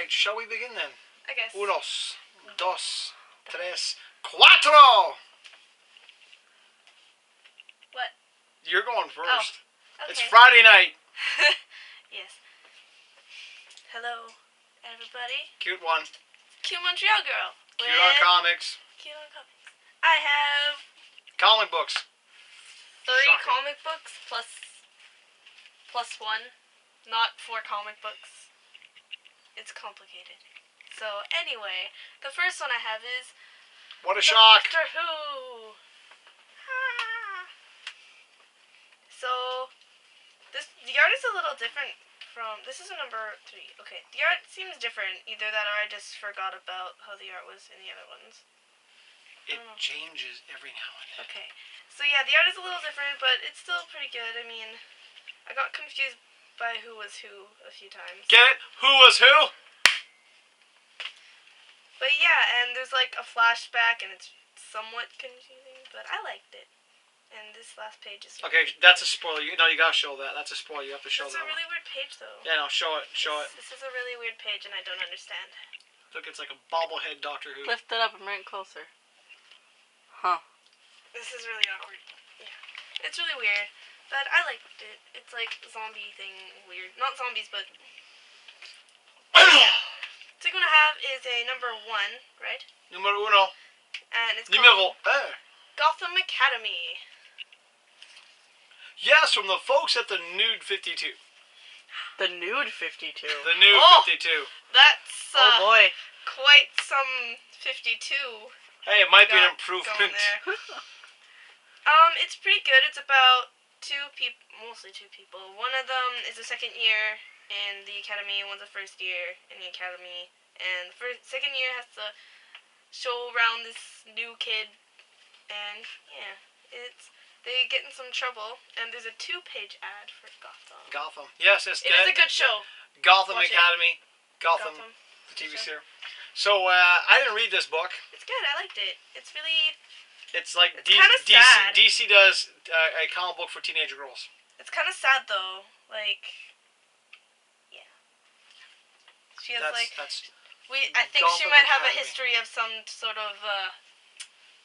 right, shall we begin then? I guess. Unos, dos, tres, cuatro! What? You're going first. Okay. It's Friday night. Yes. Hello, everybody. Cute one. Cute Montreal girl. Cute on comics. Cute on comics. I have Comic books. 3 Shocking. comic books plus 1. Not 4 comic books. It's complicated. So anyway, the first one I have is What a shock. Doctor Who. Ah. So the art is a little different from. This is a number 3. Okay, the art seems different. Either that or I just forgot about how the art was in the other ones. It changes every now and then. Okay, so yeah, the art is a little different, but it's still pretty good. I mean, I got confused by who was who a few times. Get it? Who was who? But yeah, and there's like a flashback, and it's somewhat confusing, but I liked it. And this last page is. Okay, that's a spoiler. You gotta show that. That's a spoiler. You have to show It's that. a really weird page, though. Yeah, no, show it. Show it. This is a really weird page, and I don't understand. Look, it's like a bobblehead Doctor Who. Lift it up and bring it closer. Huh. This is really awkward. Yeah. It's really weird, but I liked it. It's like zombie thing weird. Not zombies, but. Yeah. Second one I have is a number 1, right? Numero uno. And it's Numero called Gotham Academy. Yes, from the folks at the Nude 52. The Nude 52. The Nude 52. That's Oh boy. quite some 52. Hey, it might be an Going improvement. there. It's pretty good. It's about 2 people, mostly 2 people. One of them is a second year in the academy. One's a first year in the academy, and the second year has to show around this new kid, and yeah, they get in some trouble. And there's a 2-page ad for Gotham. Gotham. Yes, it's It is a good show. Gotham Watch it. Academy. Gotham, the TV series. So, I didn't read this book. It's good. I liked it. It's really. It's like It's kinda DC, sad. DC does a comic book for teenage girls. It's kind of sad though. Like, yeah. She has That's I think she Gotham might have a Academy. history of some sort of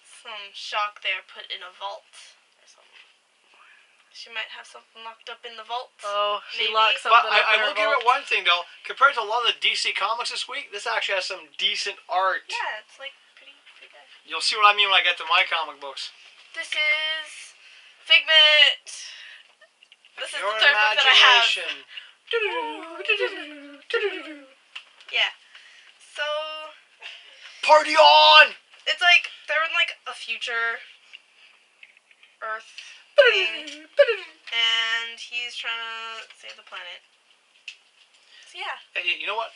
some shock there put in a vault or something. She might have something locked up in the vault. Oh, she Maybe. locked But something up I in her will give vault. it one thing though. Compared to a lot of the DC comics this week, this actually has some decent art. Yeah, it's like pretty good. You'll see what I mean when I get to my comic books. This is Figment. This is Your the 3rd book that I have. imagination. Yeah. So Party on! it's like they're in like a future Earth thing, and he's trying to save the planet. So yeah. Hey, you know what?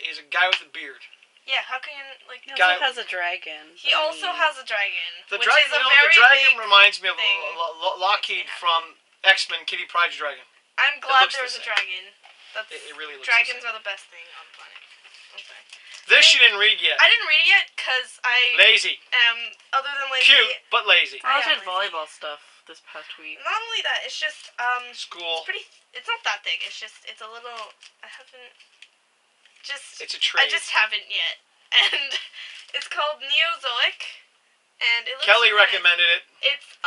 He's a guy with a beard. Yeah, how can you, like... He Guy- also has a dragon. He also has a dragon, The which dragon, is a the very dragon big... reminds me of thing. Lockheed from X-Men, Kitty Pryde's dragon. I'm glad looks there's the a same. dragon. That's, It really looks dragons the same. are the best thing on the planet. Okay. This she didn't read yet. I didn't read it yet, because I Lazy. am, other than lazy... Cute, but lazy. I Yeah, did lazy. volleyball stuff this past week. Not only that, it's just, School. it's pretty... It's not that thick, it's just, it's a little... I haven't... Just... It's a trade. I just haven't yet. And it's called Neozoic, and it looks Kelly really nice. recommended it. It's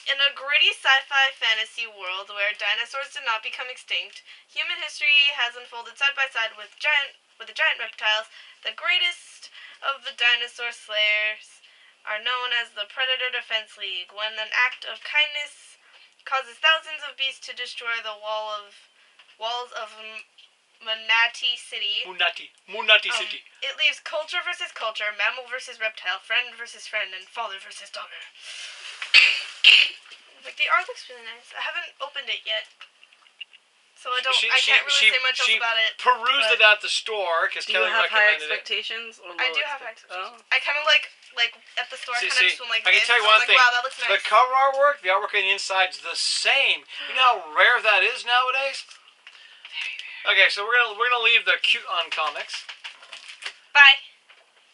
in a gritty sci-fi fantasy world where dinosaurs did not become extinct. Human history has unfolded side by side with the giant reptiles. The greatest of the dinosaur slayers are known as the Predator Defense League. When an act of kindness causes thousands of beasts to destroy the walls of Manatee City. Munati City. It leaves culture versus culture, mammal versus reptile, friend versus friend, and father versus daughter. Like, the art looks really nice. I haven't opened it yet, so I can't really say much else about it. Perused it but at the store because Do you Kelly have high recommended it. expectations or low I do have high expectations? expectations. I kind of like at the store, I See, kind of just went like I can this. tell you I one was like, thing. wow, that looks The nice. cover artwork, the artwork on the inside's the same. You know how rare that is nowadays? Okay, so we're gonna leave the cute on comics. Bye.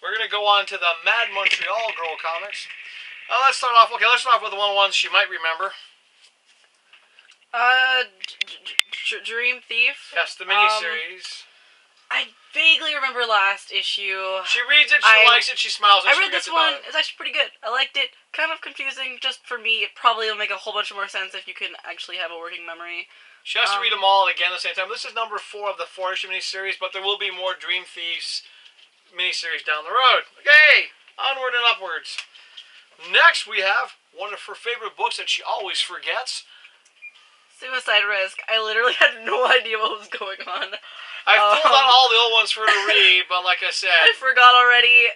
We're gonna go on to the Mad Montreal Girl comics. Let's start off. Okay, let's start off with the ones she might remember. Dream Thief. Yes, the miniseries. I vaguely remember last issue. She reads it, she likes it, she smiles, and I she read forgets this one. about it. It's actually pretty good. I liked it. Kind of confusing, just for me. It probably will make a whole bunch more sense if you can actually have a working memory. She has to read them all again at the same time. This is number 4 of the 4-issue miniseries, but there will be more Dream Thieves miniseries down the road. Okay, onward and upwards. Next, we have one of her favorite books that she always forgets. Suicide Risk. I literally had no idea what was going on. I pulled out all the old ones for her to read, but like I said, I forgot already.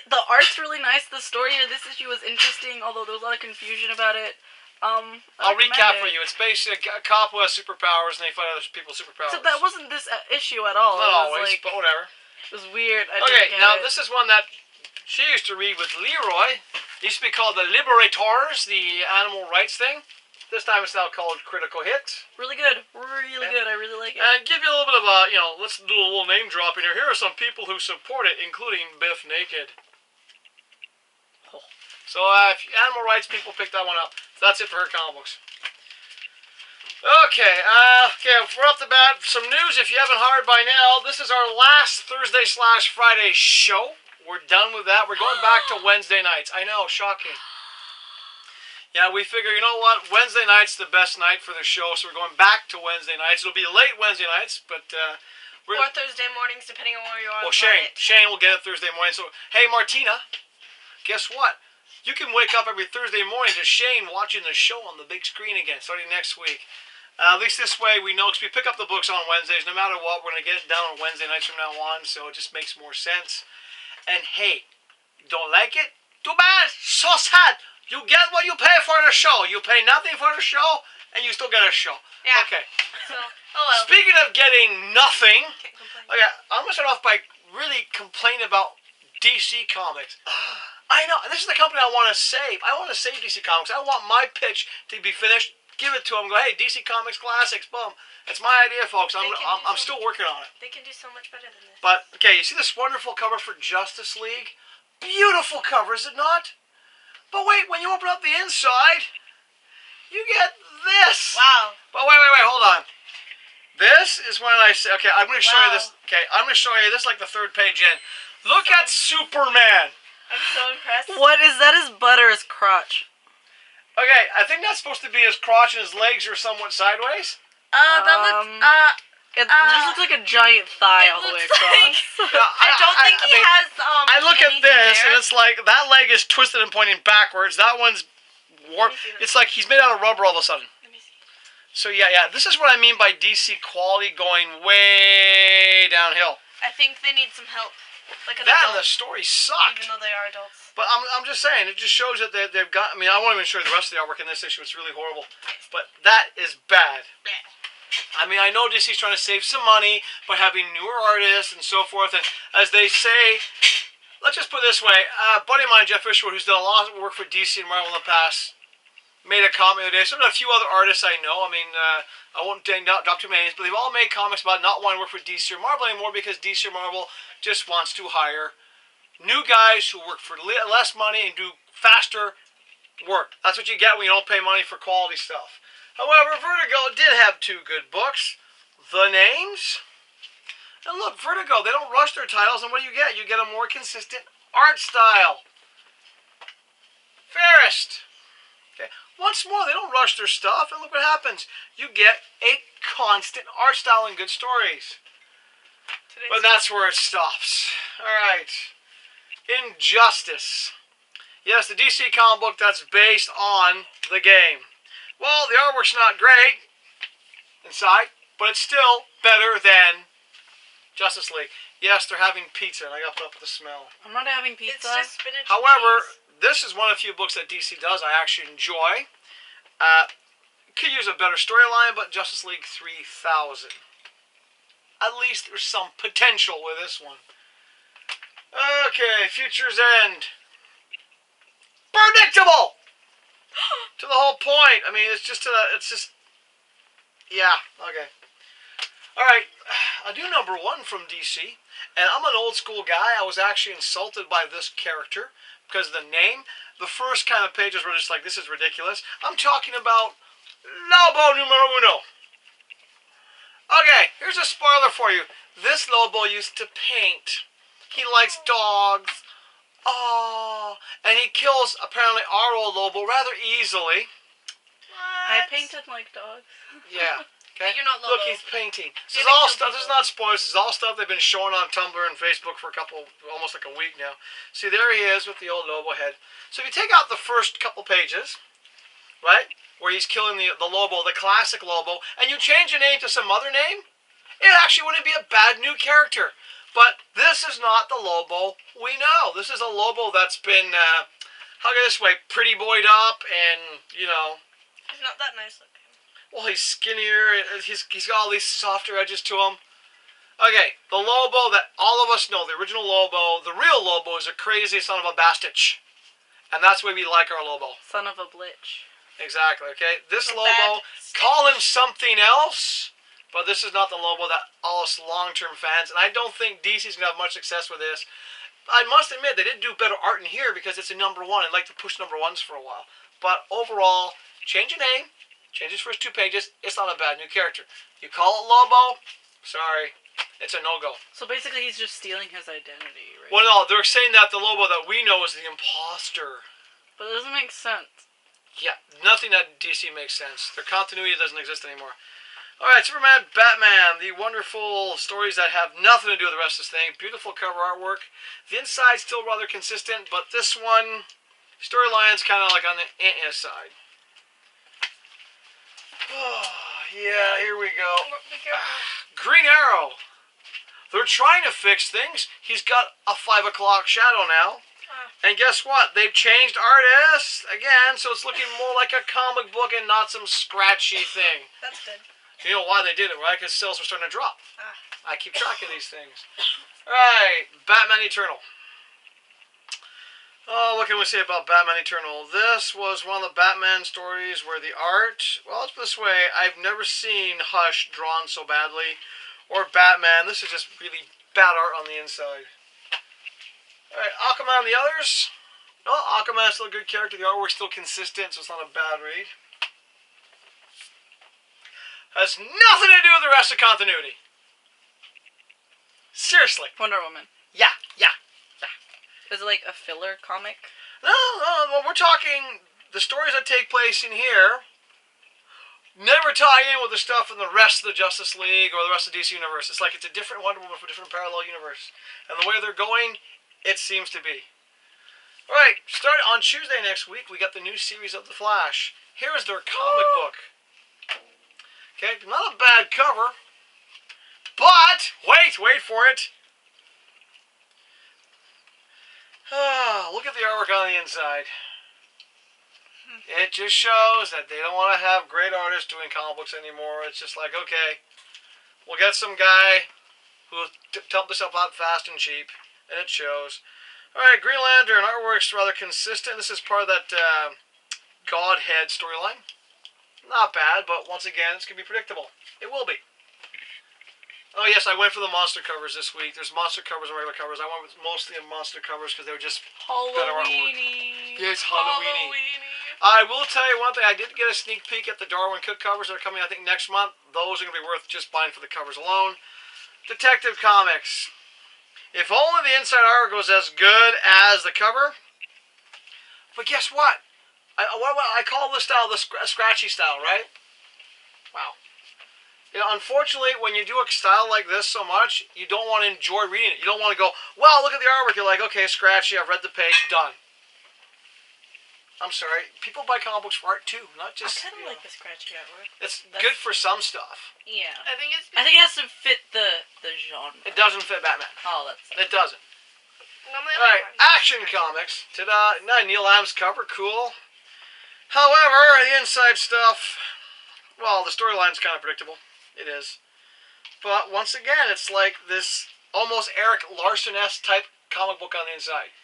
The art's really nice. The story of this issue was interesting, although there was a lot of confusion about it. I'll recap for you. It's basically a cop who has superpowers, and they fight other people's superpowers. So that wasn't this issue at all. Not It was always, like, but whatever. it was weird. I Okay, didn't get now it. this is one that she used to read with Leroy. It used to be called the Liberators, the animal rights thing. This time it's now called Critical Hit. Really good. Really good. I really like it. And give you a little bit of a, let's do a little name dropping here. Here are some people who support it, including Biff Naked. Oh. So if animal rights people pick that one up. So that's it for her comic books. Okay, we're off the bat. Some news, if you haven't heard by now, this is our last Thursday/Friday show. We're done with that. We're going back to Wednesday nights. I know, shocking. Yeah, we figure, you know what, Wednesday night's the best night for the show, so we're going back to Wednesday nights. It'll be late Wednesday nights, but we're... Or Thursday mornings, depending on where you are. Well, Shane will get it Thursday morning. So, hey, Martina, guess what? You can wake up every Thursday morning to Shane watching the show on the big screen again, starting next week. At least this way we know, because we pick up the books on Wednesdays. No matter what, we're going to get it down on Wednesday nights from now on, so it just makes more sense. And hey, don't like it? Too bad. So sad. You get what you pay for the show. You pay nothing for the show, and you still get a show. Yeah. Okay. So, oh well. Speaking of getting nothing, Can't complain. okay, I'm going to start off by really complaining about DC Comics. I know, this is the company I want to save. I want to save DC Comics. I want my pitch to be finished. Give it to them. Go, hey, DC Comics Classics, boom. That's my idea, folks. I'm still working on it. They can do so much better than this. But, okay, you see this wonderful cover for Justice League? Beautiful cover, is it not? But wait, when you open up the inside, you get this. Wow. But wait, hold on. This is when I say, okay, I'm going to show you this. Okay, I'm going to show you this like the third page in. Look at Superman. I'm so impressed. What is that? His butt or his crotch? Okay, I think that's supposed to be his crotch and his legs are somewhat sideways. That looks, It just looks like a giant thigh all the way across. I don't think he has, I look at anything this there. and it's like, that leg is twisted and pointing backwards. That one's warped. see that. It's like he's made out of rubber all of a sudden. Let me see. So yeah, this is what I mean by DC quality going way downhill. I think they need some help. Like an That and the adult, story sucked. even though they are adults. But I'm just saying, it just shows that they've got, I mean, I won't even show you the rest of the artwork in this issue. It's really horrible. But that is bad. Yeah. I mean, I know DC's trying to save some money by having newer artists and so forth. And as they say, let's just put it this way. A buddy of mine, Jeff Fisher, who's done a lot of work for DC and Marvel in the past, made a comic the other day. So there are a few other artists I know. I mean, I won't drop too many names, but they've all made comics about not wanting to work for DC or Marvel anymore because DC or Marvel just wants to hire new guys who work for less money and do faster work. That's what you get when you don't pay money for quality stuff. However, Vertigo did have 2 good books. The Names. And look, Vertigo, they don't rush their titles, and what do you get? You get a more consistent art style. Fairest. Okay. Once more, they don't rush their stuff, and look what happens. You get a constant art style and good stories. But that's where it stops. Alright. Injustice. Yes, the DC comic book that's based on the game. Well, the artwork's not great inside, but it's still better than Justice League. Yes, they're having pizza, and I got to put up with the smell. I'm not having It's pizza. just spinach. However, and cheese. this is one of the few books that DC does I actually enjoy. Could use a better storyline, but Justice League 3000. At least there's some potential with this one. Okay, Future's End. Predictable! To the whole point. I mean, it's just, yeah, okay. Alright, I do number 1 from DC, and I'm an old school guy. I was actually insulted by this character because of the name. The first kind of pages were just like, this is ridiculous. I'm talking about Lobo numero 1. Okay, here's a spoiler for you. This Lobo used to paint. He likes dogs. Oh, and he kills apparently our old Lobo rather easily. I What? painted like dogs. Yeah. Okay. But you're not Look, Lobo. he's painting. This is You're gonna all kill stuff. This is people. not spoilers. This is all stuff they've been showing on Tumblr and Facebook for almost like a week now. See, there he is with the old Lobo head. So if you take out the first couple pages, right, where he's killing the Lobo, the classic Lobo, and you change the name to some other name, it actually wouldn't be a bad new character. But this is not the Lobo we know. This is a Lobo that's been, how can I this way, pretty boyed up and, He's not that nice looking. well, he's skinnier. He's got all these softer edges to him. Okay, the Lobo that all of us know, the original Lobo, the real Lobo is a crazy son of a bastich. And that's why we like our Lobo. Son of a blitch. Exactly, okay? This A Lobo, bad call him something else, but this is not the Lobo that all us long-term fans, and I don't think DC's going to have much success with this. I must admit, they did do better art in here because it's a #1. I'd like to push #1s for a while. But overall, change your name, change his first 2 pages, it's not a bad new character. You call it Lobo, sorry, it's a no-go. So basically, he's just stealing his identity, right? Well, no, they're saying that the Lobo that we know is the imposter. But it doesn't make sense. Yeah, nothing at DC makes sense. Their continuity doesn't exist anymore. Alright, Superman, Batman, the wonderful stories that have nothing to do with the rest of this thing. Beautiful cover artwork. The inside's still rather consistent, but this one, storyline's kind of like on the side. Oh, yeah, here we go. Be careful. Green Arrow. They're trying to fix things. He's got a 5 o'clock shadow now. And guess what? They've changed artists again, so it's looking more like a comic book and not some scratchy thing. That's good. You know why they did it, right? Because sales were starting to drop. Ah. I keep track of these things. Alright, Batman Eternal. Oh, what can we say about Batman Eternal? This was one of the Batman stories where the art, well, let's put it this way, I've never seen Hush drawn so badly, or Batman. This is just really bad art on the inside. Alright, Aquaman and the others. Well, Aquaman's still a good character. The artwork's still consistent, so it's not a bad read. Has nothing to do with the rest of continuity. Seriously. Wonder Woman. Yeah. Is it like a filler comic? No, well, we're talking the stories that take place in here never tie in with the stuff in the rest of the Justice League or the rest of the DC Universe. It's like it's a different Wonder Woman for a different parallel universe. And the way they're going, it seems to be. Alright, start on Tuesday next week, we got the new series of The Flash. Here is their comic book. Okay, not a bad cover. But, wait for it. Look at the artwork on the inside. It just shows that they don't want to have great artists doing comic books anymore. It's just like, okay, we'll get some guy who dumped this up out fast and cheap, and it shows. Alright, Green Lantern artwork's rather consistent. This is part of that Godhead storyline. Not bad, but once again, it's going to be predictable. It will be. Oh yes, I went for the monster covers this week. There's monster covers and regular covers. I went with mostly the monster covers because they were just better artwork. Halloweeny. Yes, Halloweeny. I will tell you one thing. I did get a sneak peek at the Darwin Cook covers that are coming, I think, next month. Those are going to be worth just buying for the covers alone. Detective Comics. If only the inside art was as good as the cover. But guess what? I call this style the scratchy style, right? Wow. You know, unfortunately, when you do a style like this so much, you don't want to enjoy reading it. You don't want to go, wow, look at the artwork. You're like, okay, scratchy. I've read the page. Done. I'm sorry. People buy comic books for art too, not just. I kind of like the scratchy artwork. It's good for some stuff. Yeah. I think I think it has to fit the genre. It doesn't fit Batman. Oh, that's. It doesn't. normally I All right, like orange. Action Comics. Ta-da! Neil Adams cover, cool. However, the inside stuff, well, the storyline's kind of predictable. It is. But once again, it's like this almost Eric Larson-esque type comic book on the inside.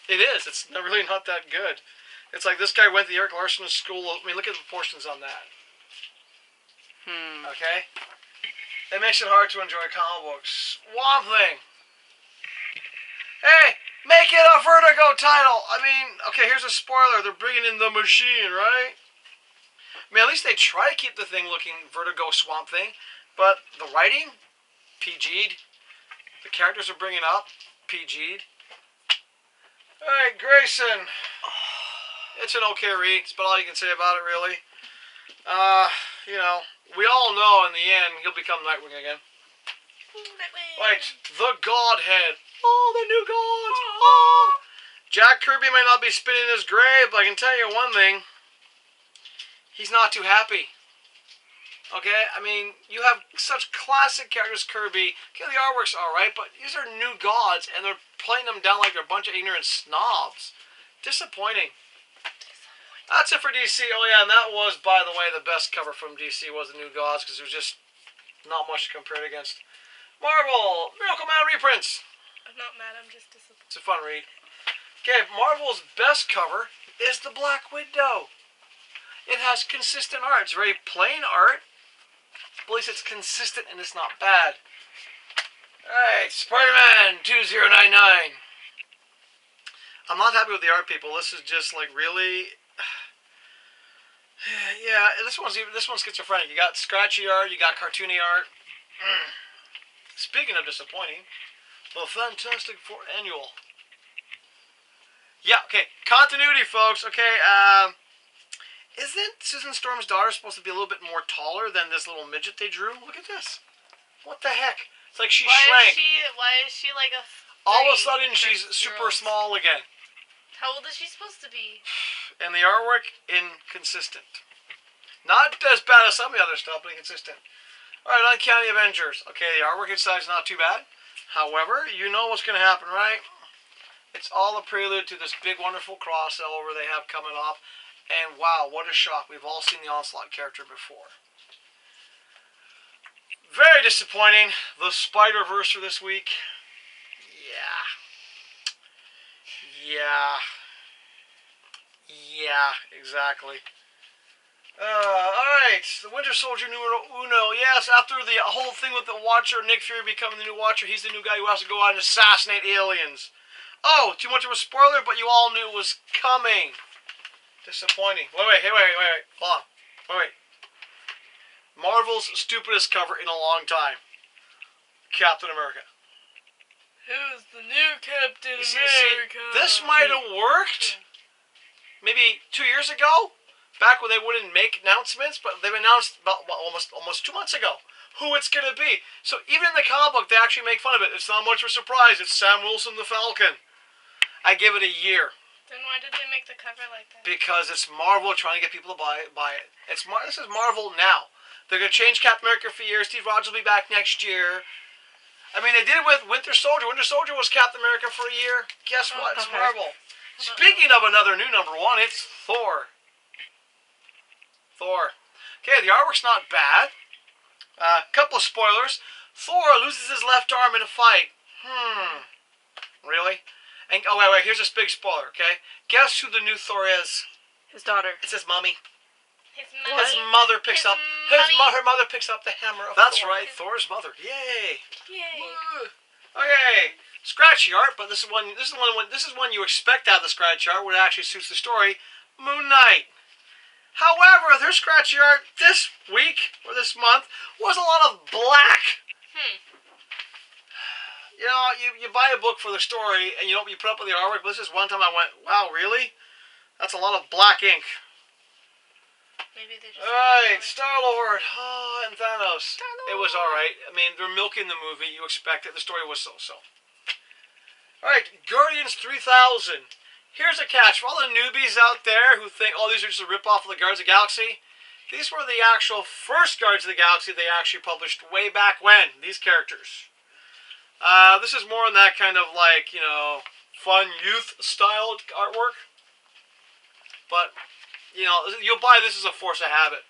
It is. It's really not that good. It's like this guy went to the Eric Larson school. I mean, look at the proportions on that. Okay? It makes it hard to enjoy comic books. Swamp Thing. Hey, make it a Vertigo title. I mean, okay, here's a spoiler. They're bringing in the Machine, right? I mean, at least they try to keep the thing looking Vertigo Swamp Thing. But the writing, PG'd. The characters are bringing up, PG'd. Alright, Grayson. It's an okay read. It's about all you can say about it, really. You know, we all know in the end he'll become Nightwing again. Nightwing. Right, the Godhead. Oh, the new gods. Oh. Jack Kirby might not be spinning his grave, but I can tell you one thing. He's not too happy. Okay, I mean, you have such classic characters, Kirby. Okay, the artwork's alright, but these are new gods, and they're playing them down like they're a bunch of ignorant snobs. Disappointing. That's it for DC. Oh yeah, and that was, by the way, the best cover from DC was the New Gods, because there was just not much to compare it against. Marvel, Miracle Man reprints. I'm not mad, I'm just disappointed. It's a fun read. Okay, Marvel's best cover is the Black Widow. It has consistent art. It's very plain art. At least it's consistent and it's not bad. Alright, Spider-Man 2099. I'm not happy with the art, people. This is just like really... Yeah, this one's schizophrenic. You got scratchy art, you got cartoony art. Speaking of disappointing, the Fantastic Four Annual. Yeah, okay, continuity, folks. Okay, isn't Susan Storm's daughter supposed to be a little bit more taller than this little midget they drew? Look at this. What the heck? It's like she shrank. Why is she like a... All of a sudden, she's super small again. How old is she supposed to be? And the artwork, inconsistent. Not as bad as some of the other stuff, but inconsistent. Alright, Uncanny Avengers. Okay, the artwork inside is not too bad. However, you know what's going to happen, right? It's all a prelude to this big, wonderful crossover they have coming up. And wow, what a shock. We've all seen the Onslaught character before. Very disappointing. The Spider-Verse for this week. Yeah, exactly. Alright, the Winter Soldier numero uno. Yes, after the whole thing with the Watcher, Nick Fury becoming the new Watcher, he's the new guy who has to go out and assassinate aliens. Oh, too much of a spoiler, but you all knew it was coming. Disappointing. Wait. Hold on. Wait. Marvel's stupidest cover in a long time. Captain America. Who's the new Captain See, America? this might have worked maybe 2 years ago, back when they wouldn't make announcements, but they've announced about almost 2 months ago who it's going to be. So even in the comic book, they actually make fun of it. It's not much of a surprise. It's Sam Wilson the Falcon. I give it a year. Then why did they make the cover like that? Because it's Marvel trying to get people to buy it. This is Marvel now. They're going to change Captain America for years. Steve Rogers will be back next year. I mean, they did it with Winter Soldier. Winter Soldier was Captain America for a year. Guess what? It's Marvel. Speaking of another new number one, it's Thor. Okay, the artwork's not bad. Couple of spoilers. Thor loses his left arm in a fight. Really? And oh wait, here's this big spoiler. Okay, guess who the new Thor is? His daughter. It's his mommy. His mother picks up. Her mother picks up the hammer of That's Thor. right, Thor's mother. Yay! Yay! Okay, scratchy art, but this is one you expect out of the scratchy art when it actually suits the story. Moon Knight. However, their scratchy art this week or this month was a lot of black. You know, you buy a book for the story and you put up with the artwork. But this is one time I went, wow, really? That's a lot of black ink. Maybe they just... Alright, Star-Lord. Oh, and Thanos. It was alright. I mean, they're milking the movie. You expect it. The story was so-so. Alright, Guardians 3000. Here's a catch. For all the newbies out there who think, oh, these are just a rip-off of the Guardians of the Galaxy, these were the actual first Guardians of the Galaxy they actually published way back when. These characters. This is more in that kind of like, fun youth-styled artwork. But... you'll buy this as a force of habit.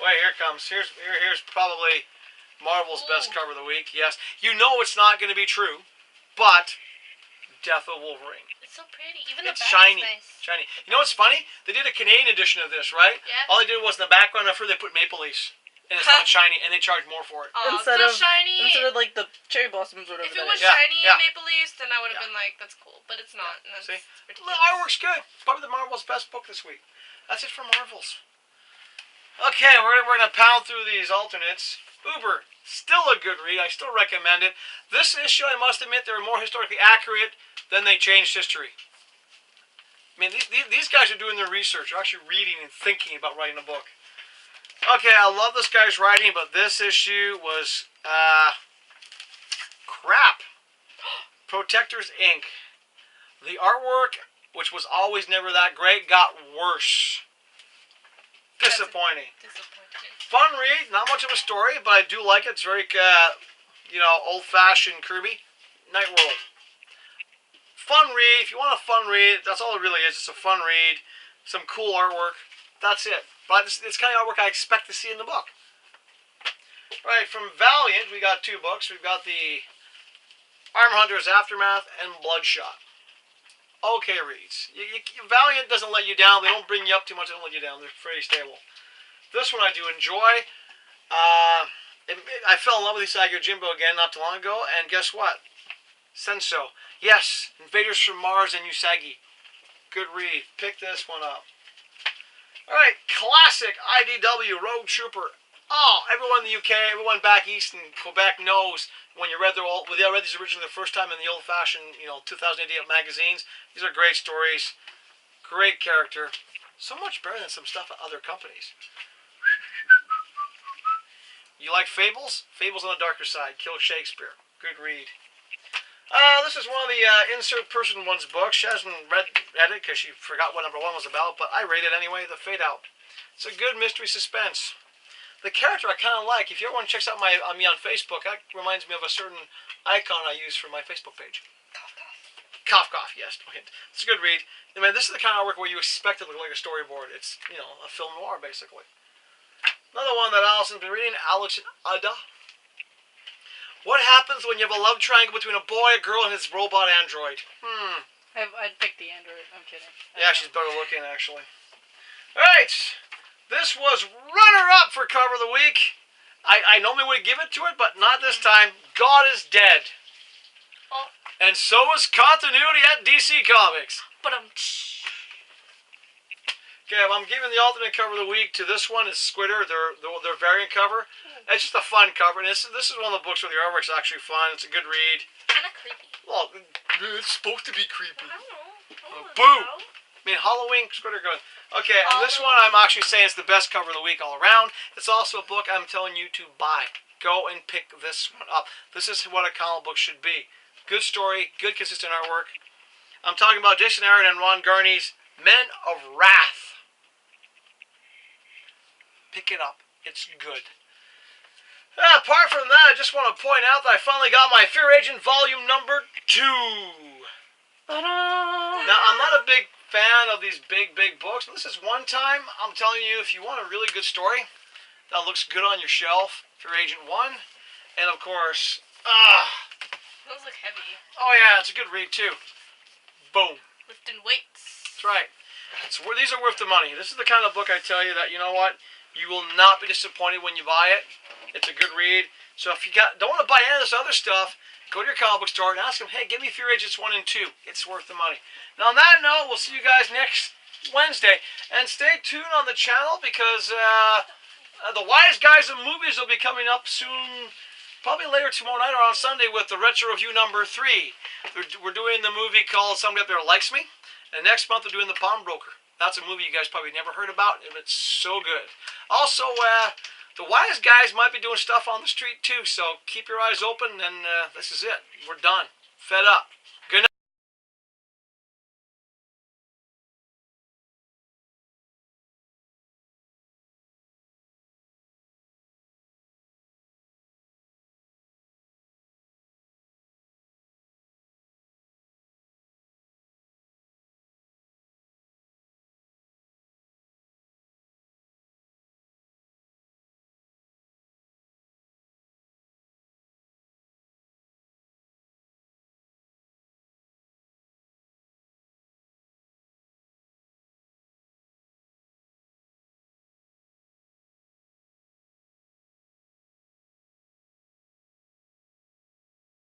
Wait, here it comes. Here's probably Marvel's best cover of the week. Yes, you know it's not going to be true, but Death of Wolverine. It's so pretty. Even It's the back shiny, is nice. shiny. You know what's funny? They did a Canadian edition of this, right? Yeah. All they did was in the background of her they put maple leaves, and it's not shiny, and they charge more for it. Instead so of shiny. instead of like the cherry blossoms or whatever. If it that was is. shiny Yeah. and maple leaves, then I would have been like, that's cool. But it's not. And that's See? ridiculous. The artwork's good. Probably the Marvel's best book this week. That's it for Marvel's. Okay, we're gonna pound through these alternates. Uber, still a good read. I still recommend it. This issue, I must admit, they were more historically accurate than they changed history. I mean, these guys are doing their research. They're actually reading and thinking about writing a book. Okay, I love this guy's writing, but this issue was crap. Protectors Inc. The artwork, which was always never that great, got worse. Disappointing. Fun read, not much of a story, but I do like it. It's very, old-fashioned Kirby. Night World. Fun read. If you want a fun read, that's all it really is. It's a fun read. Some cool artwork. That's it. But it's kind of artwork I expect to see in the book. All right, from Valiant, we got 2 books. We've got the Armor Hunter's Aftermath and Bloodshot. Okay reads. Valiant doesn't let you down. They don't bring you up too much. They don't let you down. They're pretty stable. This one I do enjoy. I fell in love with Isagi Yojimbo again not too long ago, and guess what? Senso. Yes, Invaders from Mars and Usagi. Good read. Pick this one up. Alright, classic IDW Rogue Trooper. Oh, everyone in the UK, everyone back east in Quebec knows when you read read these originally the first time in the old-fashioned, 2000 AD magazines. These are great stories. Great character. So much better than some stuff at other companies. You like Fables? Fables on the Darker Side. Kill Shakespeare. Good read. This is one of the insert person one's books. She hasn't read it because she forgot what number 1 was about, but I rate it anyway. The Fade Out. It's a good mystery suspense. The character I kind of like. If you ever want to check out me on Facebook, that reminds me of a certain icon I use for my Facebook page. Cough, cough. Yes, no hint. It's a good read. I mean, this is the kind of artwork where you expect it to look like a storyboard. It's, a film noir, basically. Another one that Allison's been reading, Alex and Ada. What happens when you have a love triangle between a boy, a girl, and his robot android? I'd pick the android. I'm kidding. Yeah, she's better looking, actually. Alright. This was runner-up for cover of the week. I normally would give it to it, but not this time. God is Dead. Oh. And so is continuity at DC Comics. But Okay, I'm giving the alternate cover of the week to this one. It's Squitter, their variant cover. It's just a fun cover. And this is one of the books where the artwork's actually fun. It's a good read. kind of creepy. Well, it's supposed to be creepy. I don't know. Boo! I mean, Halloween, Squitter goes. Okay, and this one I'm actually saying is the best cover of the week all around. It's also a book I'm telling you to buy. Go and pick this one up. This is what a comic book should be. Good story, good consistent artwork. I'm talking about Jason Aaron and Ron Garney's Men of Wrath. Pick it up. It's good. Apart from that, I just want to point out that I finally got my Fear Agent Volume number 2. Ta-da! Now, I'm not a big fan of these big books, but this is one time, I'm telling you, if you want a really good story that looks good on your shelf, Fear Agent 1, and of course, Those look heavy. oh yeah, it's a good read too. Boom. Lifting weights. That's right. These are worth the money. This is the kind of book I tell you that, you know what, you will not be disappointed when you buy it. It's a good read. So if you don't want to buy any of this other stuff, go to your comic book store and ask them, hey, give me Fear Agents 1 and 2. It's worth the money. Now, on that note, we'll see you guys next Wednesday. And stay tuned on the channel because the Wise Guys of Movies will be coming up soon, probably later tomorrow night or on Sunday with the Retro Review number 3. We're doing the movie called Somebody Up There Likes Me. And next month, we're doing The Pawnbroker. That's a movie you guys probably never heard about, and it's so good. Also, the Wise Guys might be doing stuff on the street too, so keep your eyes open, and this is it. We're done. Fed up.